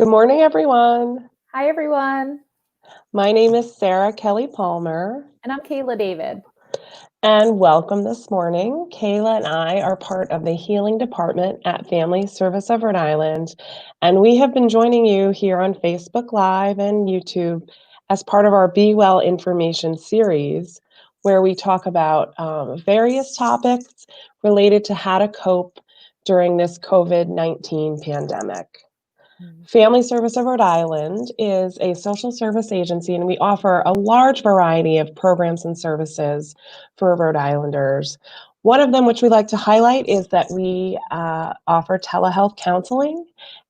Good morning, everyone. Hi, everyone. My name is Sarah Kelly Palmer, And I'm Kayla David. and welcome this morning. Kayla and I are part of the Healing Department at Family Service of Rhode Island, and we have been joining you here on Facebook Live and YouTube as part of our Be Well information series, where we talk about various topics related to how to cope during this COVID-19 pandemic. Family Service of Rhode Island is a social service agency, and we offer a large variety of programs and services for Rhode Islanders. One of them, which we like to highlight, is that we offer telehealth counseling.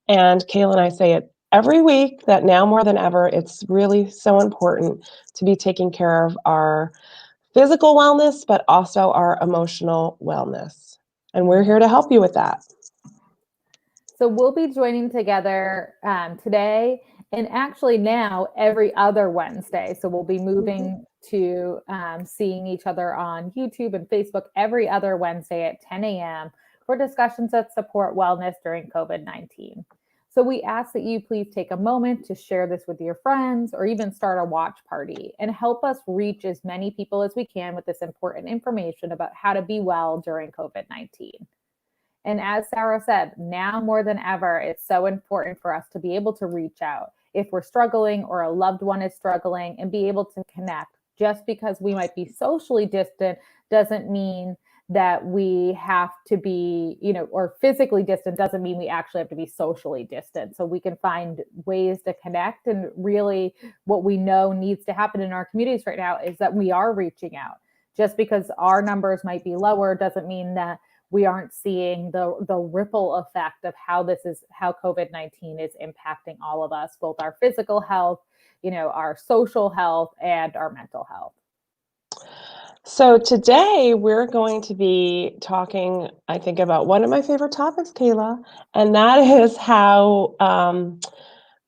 And Kayla and I say it every week that now more than ever, it's really so important to be taking care of our physical wellness, but also our emotional wellness. And we're here to help you with that. So we'll be joining together today and actually now every other Wednesday. So we'll be moving to seeing each other on YouTube and Facebook every other Wednesday at 10 a.m. for discussions that support wellness during COVID-19. So we ask that you please take a moment to share this with your friends or even start a watch party and help us reach as many people as we can with this important information about how to be well during COVID-19. And as Sarah said, now more than ever, it's so important for us to be able to reach out if we're struggling or a loved one is struggling and be able to connect. Just because we might be socially distant doesn't mean that we have to be, or physically distant doesn't mean we actually have to be socially distant. So we can find ways to connect. And really what we know needs to happen in our communities right now is that we are reaching out. Just because our numbers might be lower doesn't mean that we aren't seeing the ripple effect of how COVID-19 is impacting all of us, both our physical health, our social health, and our mental health. So today we're going to be talking, I think, about one of my favorite topics, Kayla, and that is how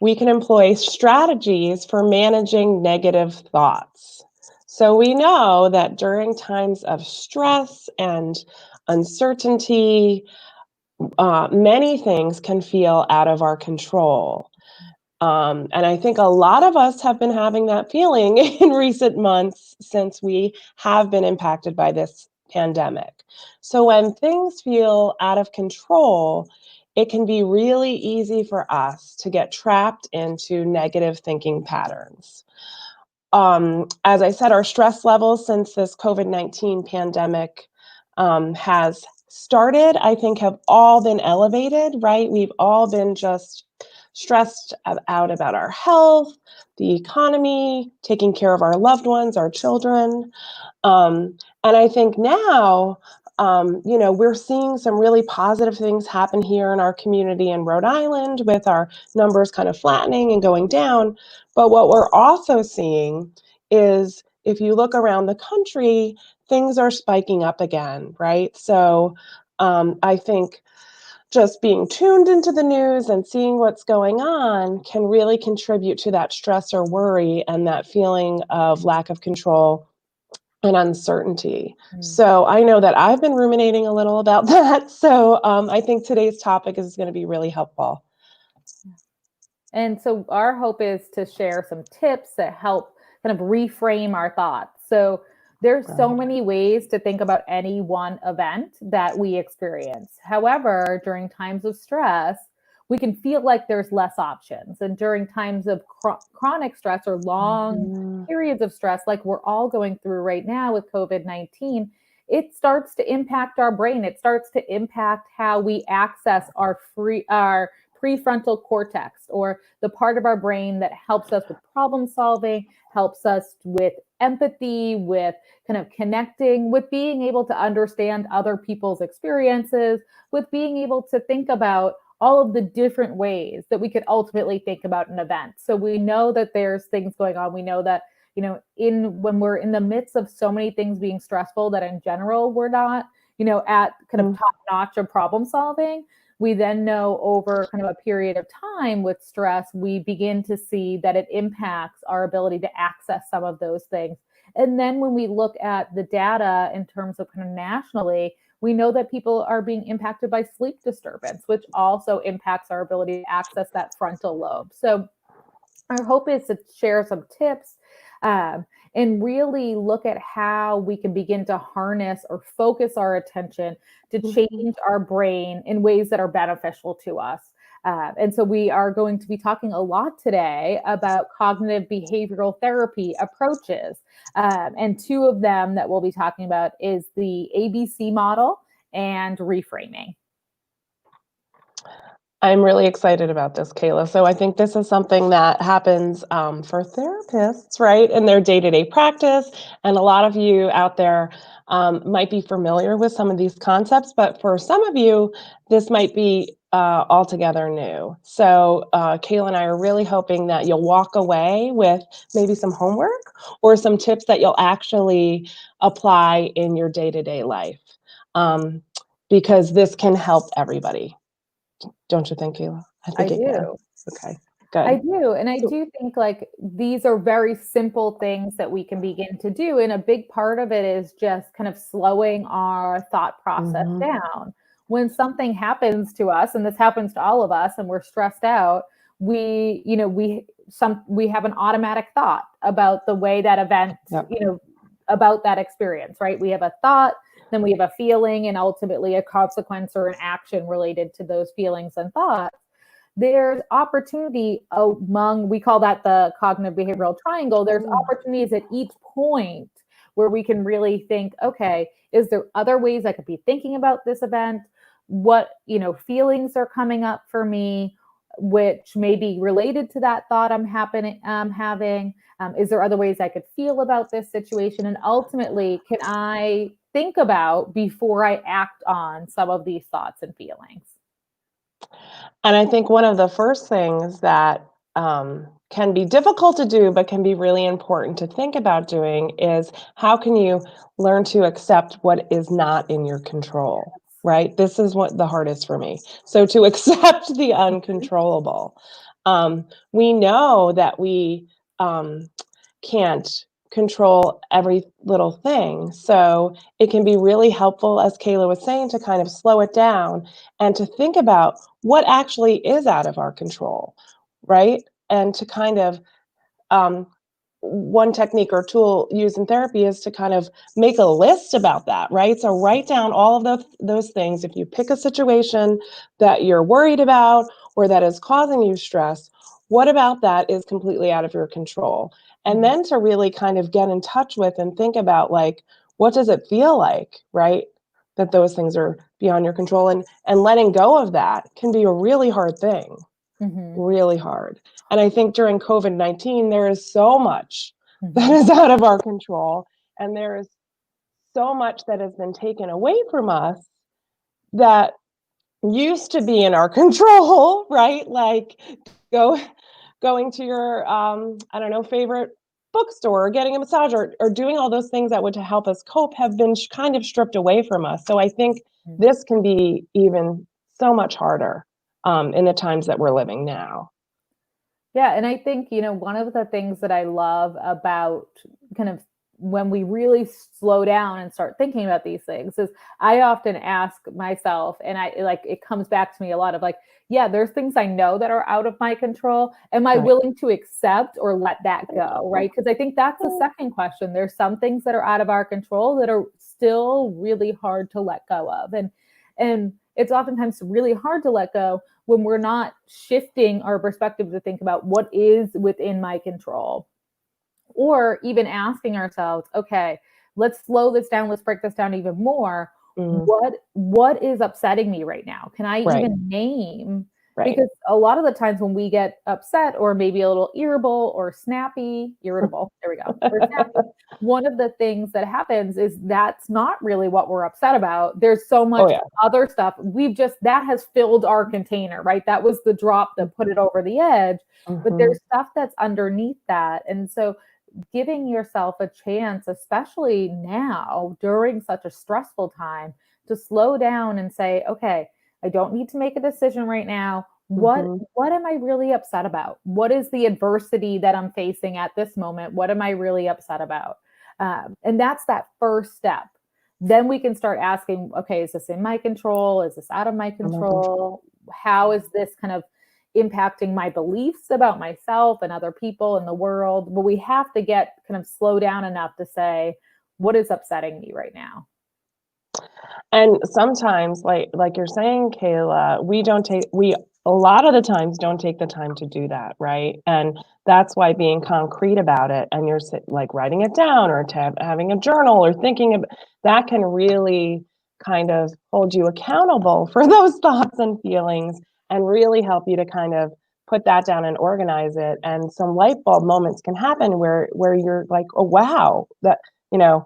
we can employ strategies for managing negative thoughts. So we know that during times of stress and uncertainty, many things can feel out of our control. And I think a lot of us have been having that feeling in recent months since we have been impacted by this pandemic. So when things feel out of control, it can be really easy for us to get trapped into negative thinking patterns. As I said, our stress levels since this COVID-19 pandemic has started, I think, have all been elevated, right? We've all been just stressed out about our health, the economy, taking care of our loved ones, our children. And I think now, we're seeing some really positive things happen here in our community in Rhode Island with our numbers kind of flattening and going down. But what we're also seeing is if you look around the country, things are spiking up again, right? So I think just being tuned into the news and seeing what's going on can really contribute to that stress or worry and that feeling of lack of control and uncertainty. So I know that I've been ruminating a little about that. So I think today's topic is going to be really helpful. And so our hope is to share some tips that help kind of reframe our thoughts. So there's so many ways to think about any one event that we experience. However, during times of stress, we can feel like there's less options. And during times of chronic stress or long periods of stress, like we're all going through right now with COVID-19, it starts to impact our brain. It starts to impact how we access our prefrontal cortex, or the part of our brain that helps us with problem solving, helps us with empathy, with kind of connecting, with being able to understand other people's experiences, with being able to think about all of the different ways that we could ultimately think about an event. So we know that there's things going on. We know that, when we're in the midst of so many things being stressful, that in general, we're not, at kind of top notch of problem solving. We then know over kind of a period of time with stress, we begin to see that it impacts our ability to access some of those things. And then when we look at the data in terms of kind of nationally, We know that people are being impacted by sleep disturbance, which also impacts our ability to access that frontal lobe. So our hope is to share some tips and really look at how we can begin to harness or focus our attention to change our brain in ways that are beneficial to us. And so we are going to be talking a lot today about cognitive behavioral therapy approaches. And two of them that we'll be talking about is the ABC model and reframing. I'm really excited about this, Kayla. So I think this is something that happens for therapists, right, in their day-to-day practice. And a lot of you out there might be familiar with some of these concepts, but for some of you, this might be altogether new. So Kayla and I are really hoping that you'll walk away with maybe some homework or some tips that you'll actually apply in your day-to-day life, because this can help everybody. Don't you think, Kayla? I think it can. Okay, good. I do. And I do think like these are very simple things that we can begin to do. And a big part of it is just kind of slowing our thought process down. When something happens to us, and this happens to all of us, and we're stressed out, we have an automatic thought about the way that event, about that experience, right? We have a thought, then we have a feeling, and ultimately a consequence or an action related to those feelings and thoughts. There's opportunity among, we call that the cognitive behavioral triangle. There's opportunities at each point where we can really think, okay, is there other ways I could be thinking about this event? What, feelings are coming up for me, which may be related to that thought I'm having? Is there other ways I could feel about this situation? And ultimately, can I think about before I act on some of these thoughts and feelings? And I think one of the first things that can be difficult to do, but can be really important to think about doing is how can you learn to accept what is not in your control, right? This is what the hardest for me. So to accept the uncontrollable. We know that we can't control every little thing. So it can be really helpful, as Kayla was saying, to kind of slow it down and to think about what actually is out of our control, right? And to kind of, one technique or tool used in therapy is to kind of make a list about that, right? So write down all of those things. If you pick a situation that you're worried about or that is causing you stress, what about that is completely out of your control? And then to really kind of get in touch with and think about, like, what does it feel like, right? That those things are beyond your control, and letting go of that can be a really hard thing, really hard. And I think during COVID-19, there is so much that is out of our control, and there is so much that has been taken away from us that used to be in our control, right? Like going to your, I don't know, favorite bookstore or getting a massage or doing all those things that would help us cope have been kind of stripped away from us. So I think this can be even so much harder in the times that we're living now. Yeah. And I think, one of the things that I love about kind of when we really slow down and start thinking about these things is I often ask myself, and it comes back to me a lot of like, yeah, there's things I know that are out of my control. Am I willing to accept or let that go? Right. Because I think that's the second question. There's some things that are out of our control that are still really hard to let go of. And it's oftentimes really hard to let go when we're not shifting our perspective to think about what is within my control. Or even asking ourselves, okay, let's slow this down. Let's break this down even more. What is upsetting me right now? Can I even name? Because a lot of the times when we get upset or maybe a little irritable, there we go. Or snappy, one of the things that happens is that's not really what we're upset about. There's so much other stuff. That has filled our container, right? That was the drop that put it over the edge. But there's stuff that's underneath that. And so giving yourself a chance, especially now during such a stressful time, to slow down and say, okay, I don't need to make a decision right now. What am I really upset about? What is the adversity that I'm facing at this moment? What am I really upset about? And that's that first step. then we can start asking, okay, is this in my control? Is this out of my control? How is this kind of impacting my beliefs about myself and other people in the world? But we have to get kind of slow down enough to say, what is upsetting me right now? And sometimes, like you're saying, Kayla, we a lot of the times don't take the time to do that, right? And that's why being concrete about it, and you're like writing it down, or having a journal, or thinking of that, can really kind of hold you accountable for those thoughts and feelings, and really help you to kind of put that down and organize it. And some light bulb moments can happen where you're like, oh wow, that, you know,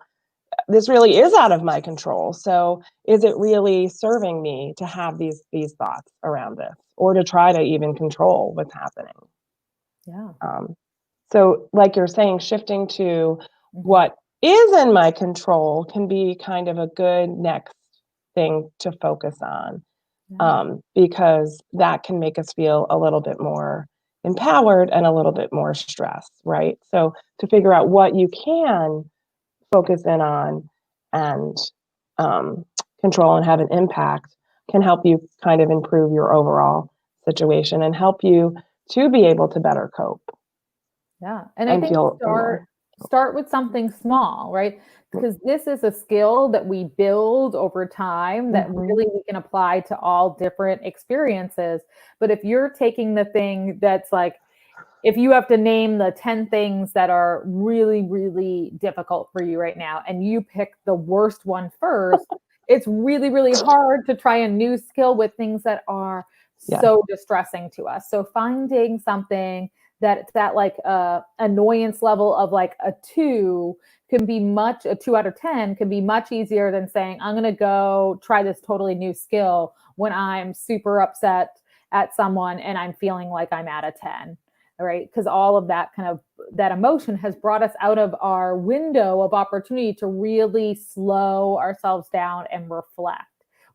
this really is out of my control. So is it really serving me to have these thoughts around this, or to try to even control what's happening? Yeah. So like you're saying, shifting to Mhm. what is in my control can be kind of a good next thing to focus on, Yeah. because that can make us feel a little bit more empowered and a little bit more stressed, right? So to figure out what you can focus in on and control and have an impact can help you kind of improve your overall situation and help you to be able to better cope Yeah. And I and think feel more. start with something small, right? Because this is a skill that we build over time that Mhm. really we can apply to all different experiences. But if you're taking the thing that's like, if you have to name the 10 things that are really, really difficult for you right now, and you pick the worst one first, it's really, really hard to try a new skill with things that are Yeah. so distressing to us. So finding something that it's at like a annoyance level of like a 2 can be much, a 2 out of 10 can be much easier than saying, I'm going to go try this totally new skill when I'm super upset at someone and I'm feeling like I'm at a 10. Right? Because all of that kind of that emotion has brought us out of our window of opportunity to really slow ourselves down and reflect.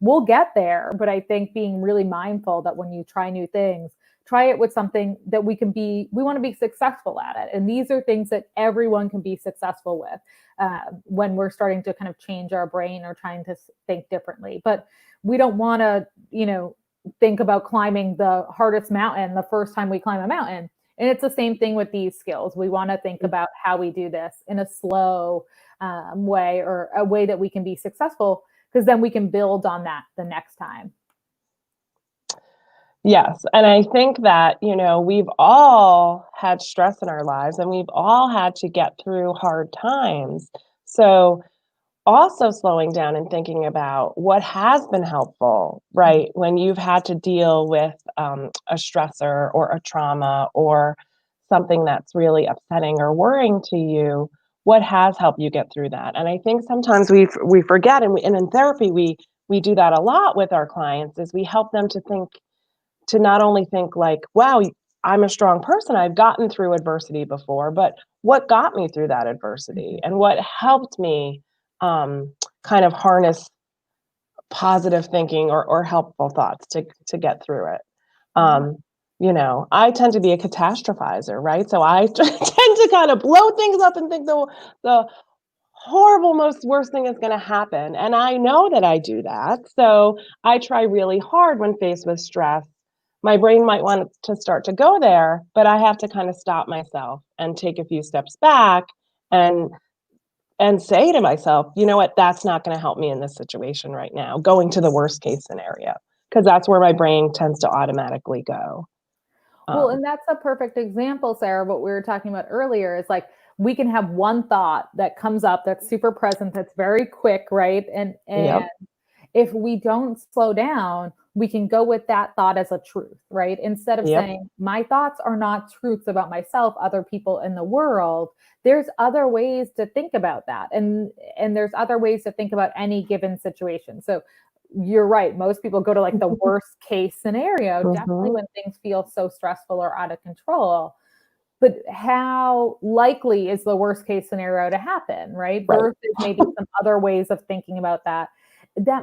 We'll get there, but I think being really mindful that when you try new things, try it with something that we want to be successful at it. And these are things that everyone can be successful with when we're starting to kind of change our brain or trying to think differently. But we don't want to, think about climbing the hardest mountain the first time we climb a mountain. And it's the same thing with these skills. We want to think about how we do this in a slow way, or a way that we can be successful, because then we can build on that the next time. Yes. And I think that, we've all had stress in our lives, and we've all had to get through hard times. So also slowing down and thinking about what has been helpful, right? When you've had to deal with a stressor or a trauma or something that's really upsetting or worrying to you, what has helped you get through that? And I think sometimes we forget, and in therapy we do that a lot with our clients, is we help them to not only think like, wow, I'm a strong person, I've gotten through adversity before, but what got me through that adversity and what helped me kind of harness positive thinking or helpful thoughts to get through it. Yeah. I tend to be a catastrophizer, right? So I tend to kind of blow things up and think the horrible, most worst thing is going to happen. And I know that I do that. So I try really hard when faced with stress. My brain might want to start to go there, but I have to kind of stop myself and take a few steps back and say to myself, you know what, that's not going to help me in this situation right now, going to the worst case scenario, because that's where my brain tends to automatically go. Well, and that's a perfect example, Sarah. What we were talking about earlier is like we can have one thought that comes up that's super present, that's very quick, right? And Yep. if we don't slow down, we can go with that thought as a truth, right? Instead of Yep. saying, my thoughts are not truths about myself, other people in the world. There's other ways to think about that. And there's other ways to think about any given situation. So you're right. Most people go to like the worst case scenario, definitely Mm-hmm. when things feel so stressful or out of control. But how likely is the worst case scenario to happen, right? Right. Versus maybe some other ways of thinking about that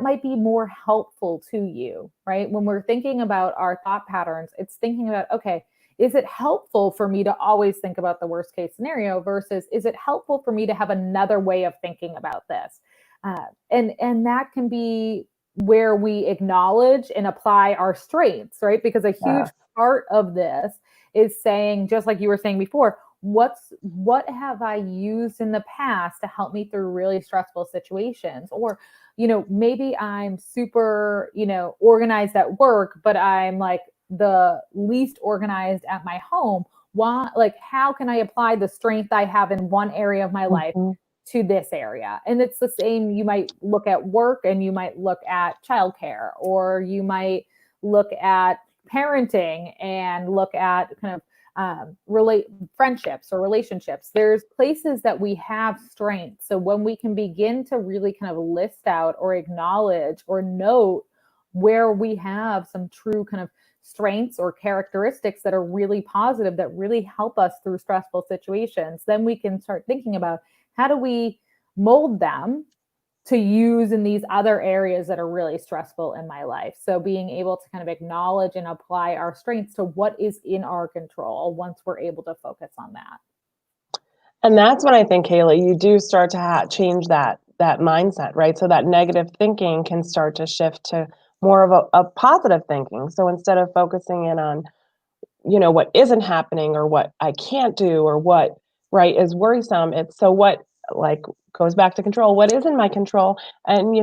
might be more helpful to you, right? When we're thinking about our thought patterns, it's thinking about, okay, is it helpful for me to always think about the worst case scenario versus is it helpful for me to have another way of thinking about this? And that can be where we acknowledge and apply our strengths, right? Because a huge part of this is saying, just like you were saying before, what have I used in the past to help me through really stressful situations? Or, maybe I'm super, organized at work, but I'm like the least organized at my home. Why, like, how can I apply the strength I have in one area of my life to this area? And it's the same. You might look at work and you might look at childcare, or you might look at parenting and look at kind of friendships or relationships. There's places that we have strength. So when we can begin to really kind of list out or acknowledge or note where we have some true kind of strengths or characteristics that are really positive, that really help us through stressful situations, then we can start thinking about how do we mold them to use in these other areas that are really stressful in my life. So being able to kind of acknowledge and apply our strengths to what is in our control once we're able to focus on that. And that's when I think, Kayla, you do start to change that mindset, right? So that negative thinking can start to shift to more of a positive thinking. So instead of focusing in on, what isn't happening or what I can't do or what, right, is worrisome, it's so what, like, goes back to control, what is in my control, and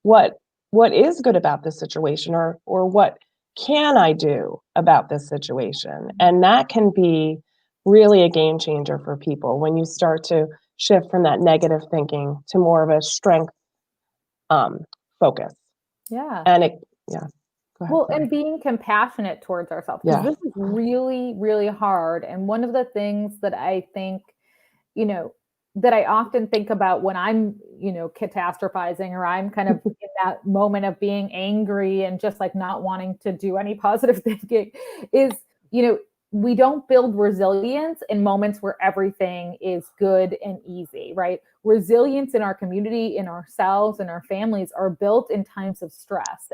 what is good about this situation, or what can I do about this situation? And that can be really a game changer for people when you start to shift from that negative thinking to more of a strength focus. Yeah. And it, yeah. Go ahead, Well, sorry. and being compassionate towards ourselves, because Yeah. this is really, really hard. And one of the things that I think, that I often think about when I'm, catastrophizing, or I'm kind of in that moment of being angry and just like not wanting to do any positive thinking is, we don't build resilience in moments where everything is good and easy, right? Resilience in our community, in ourselves, and our families are built in times of stress.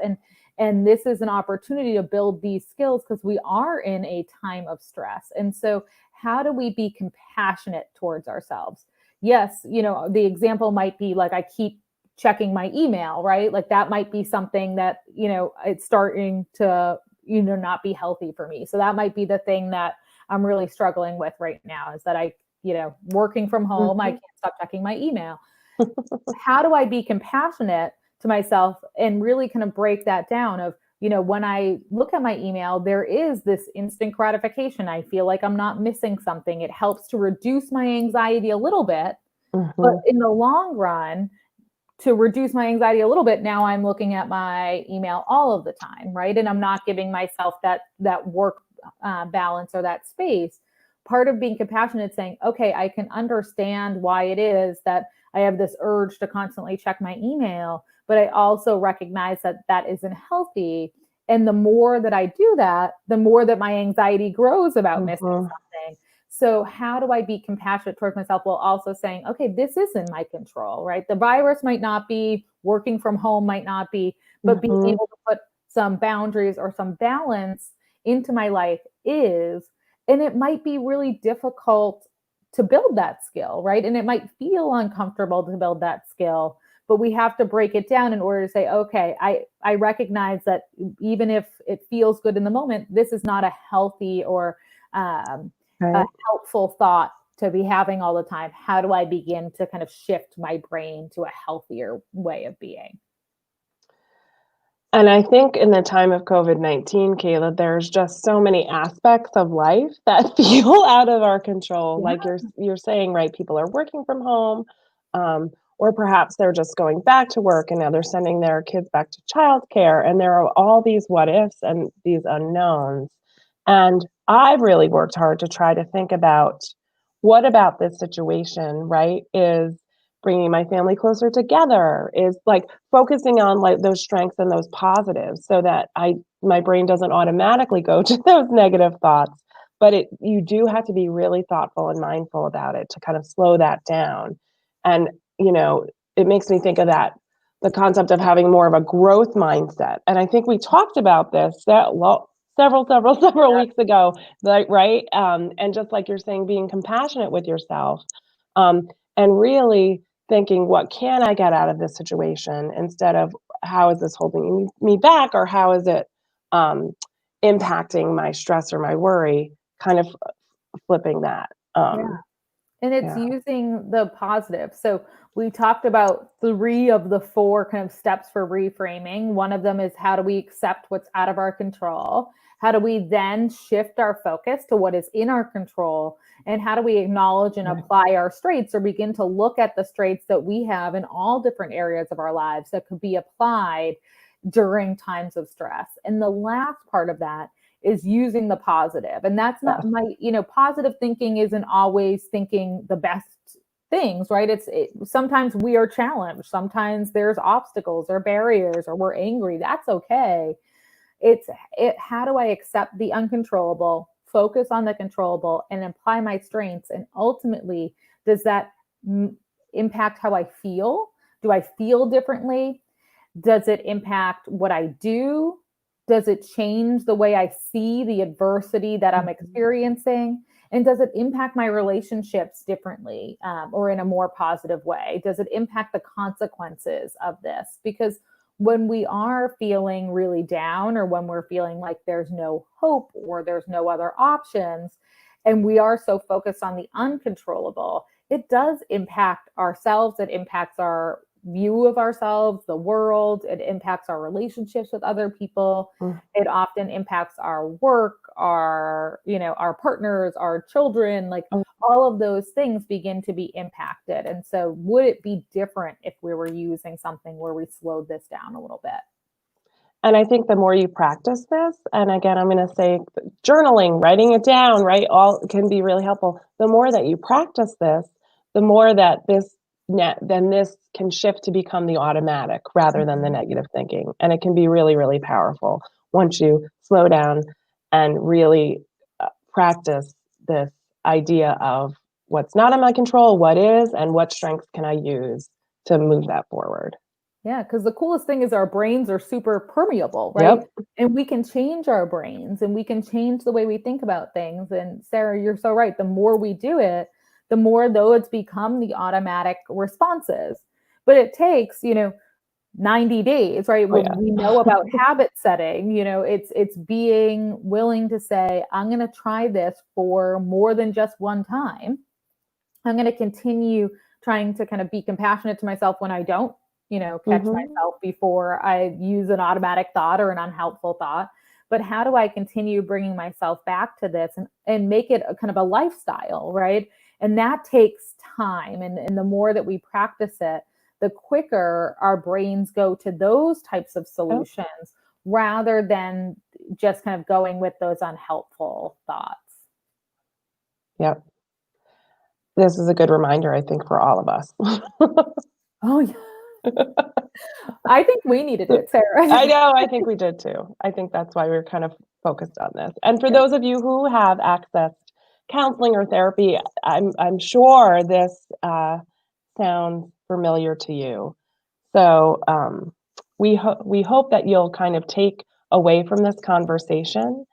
And this is an opportunity to build these skills because we are in a time of stress. And so how do we be compassionate towards ourselves? Yes, the example might be like, I keep checking my email, right? Like that might be something that, it's starting to, not be healthy for me. So that might be the thing that I'm really struggling with right now, is that I, working from home, I can't stop checking my email. How do I be compassionate to myself and really kind of break that down of, when I look at my email, there is this instant gratification. I feel like I'm not missing something. It helps to reduce my anxiety a little bit, but in the long run, to reduce my anxiety a little bit, now I'm looking at my email all of the time, right? And I'm not giving myself that work balance or that space. Part of being compassionate is saying, okay, I can understand why it is that I have this urge to constantly check my email, but I also recognize that that isn't healthy. And the more that I do that, the more that my anxiety grows about missing something. So how do I be compassionate towards myself while also saying, okay, this is in my control, right? The virus might not be, working from home might not be, but being able to put some boundaries or some balance into my life is. And it might be really difficult to build that skill, right? And it might feel uncomfortable to build that skill, but we have to break it down in order to say, okay, I recognize that even if it feels good in the moment, this is not a healthy or a helpful thought to be having all the time. How do I begin to kind of shift my brain to a healthier way of being? And I think in the time of COVID-19, Kayla, there's just so many aspects of life that feel out of our control. Yeah. Like you're saying, right? People are working from home, or perhaps they're just going back to work and now they're sending their kids back to childcare. And there are all these what ifs and these unknowns. And I've really worked hard to try to think about what about this situation, right, is bringing my family closer together, is like focusing on like those strengths and those positives so that my brain doesn't automatically go to those negative thoughts. But you do have to be really thoughtful and mindful about it to kind of slow that down. And, it makes me think of the concept of having more of a growth mindset. And I think we talked about this several weeks ago, like, right? And just like you're saying, being compassionate with yourself, and really thinking, what can I get out of this situation, instead of how is this holding me back, or how is it impacting my stress or my worry, kind of flipping that. Yeah. And it's Yeah. using the positive. So we talked about 3 of the 4 kind of steps for reframing. One of them is, how do we accept what's out of our control? How do we then shift our focus to what is in our control? And how do we acknowledge and apply our strengths, or begin to look at the strengths that we have in all different areas of our lives that could be applied during times of stress? And the last part of that is using the positive. And that's not positive thinking isn't always thinking the best things, right? Sometimes we are challenged. Sometimes there's obstacles or barriers, or we're angry. That's okay. How do I accept the uncontrollable, focus on the controllable, and apply my strengths? And ultimately, does that impact how I feel? Do I feel differently? Does it impact what I do? Does it change the way I see the adversity that I'm experiencing? And does it impact my relationships differently, or in a more positive way? Does it impact the consequences of this? Because when we are feeling really down, or when we're feeling like there's no hope or there's no other options, and we are so focused on the uncontrollable, it does impact ourselves. It impacts our view of ourselves, the world. It impacts our relationships with other people. It often impacts our work, our partners, our children, like all of those things begin to be impacted. And so would it be different if we were using something where we slowed this down a little bit? And I think the more you practice this, and again, I'm going to say journaling, writing it down, right, all can be really helpful. The more that you practice this, the more that this can shift to become the automatic rather than the negative thinking. And it can be really, really powerful once you slow down and really practice this idea of what's not in my control, what is, and what strengths can I use to move that forward. Yeah, because the coolest thing is our brains are super permeable, right? Yep. And we can change our brains, and we can change the way we think about things. And Sarah, you're so right. The more we do it, the more though it's become the automatic responses. But it takes, 90 days, right? Oh, When yeah. we know about habit setting, it's being willing to say, I'm going to try this for more than just one time. I'm going to continue trying to kind of be compassionate to myself when I don't, catch myself before I use an automatic thought or an unhelpful thought. But how do I continue bringing myself back to this, and make it a kind of a lifestyle, right? And that takes time. And the more that we practice it, the quicker our brains go to those types of solutions, rather than just kind of going with those unhelpful thoughts. Yep. This is a good reminder, I think, for all of us. Oh, yeah. I think we needed it, Sarah. I know, I think we did too. I think that's why we're kind of focused on this. And for those of you who have accessed counseling or therapy, I'm sure this sounds familiar to you. So we hope that you'll kind of take away from this conversation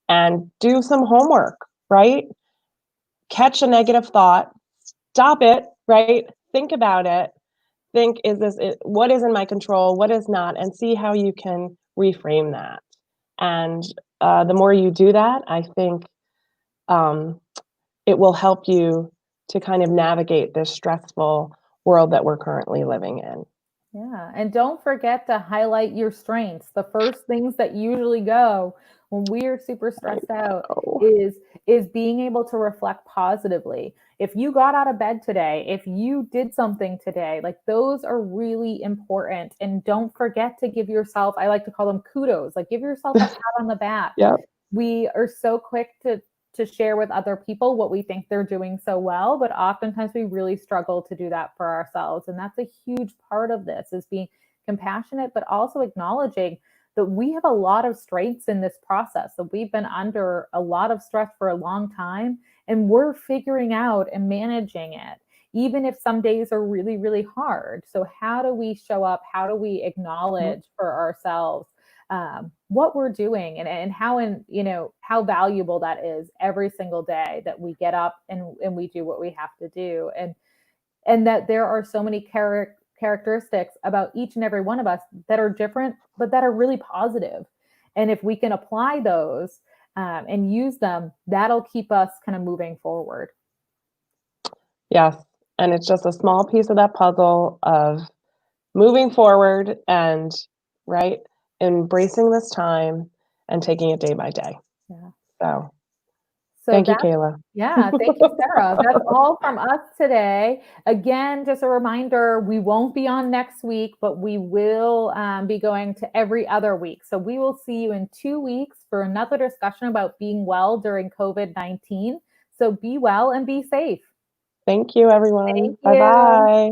and do some homework, right? Catch a negative thought, stop it, right? Think about it. Think, what is in my control, what is not, and see how you can reframe that. And the more you do that, I think it will help you to kind of navigate this stressful world that we're currently living in. Yeah. And don't forget to highlight your strengths. The first things that usually go when we are super stressed out is being able to reflect positively. If you got out of bed today, if you did something today, like those are really important. And don't forget to give yourself, I like to call them kudos, like give yourself a pat on the back. Yep. We are so quick to share with other people what we think they're doing so well, but oftentimes we really struggle to do that for ourselves. And that's a huge part of this, is being compassionate, but also acknowledging that we have a lot of strengths in this process, that we've been under a lot of stress for a long time, and we're figuring out and managing it, even if some days are really, really hard. So how do we show up? How do we acknowledge for ourselves what we're doing, and how valuable that is every single day that we get up and we do what we have to do. And and that there are so many characteristics about each and every one of us that are different, but that are really positive. And if we can apply those and use them, that'll keep us kind of moving forward. Yes. And it's just a small piece of that puzzle of moving forward and, right, embracing this time and taking it day by day. Yeah. So thank you, that's, Kayla. yeah, thank you, Sarah. That's all from us today. Again, just a reminder, we won't be on next week, but we will be going to every other week. So we will see you in 2 weeks for another discussion about being well during COVID-19. So be well and be safe. Thank you, everyone. Thank you. Bye-bye.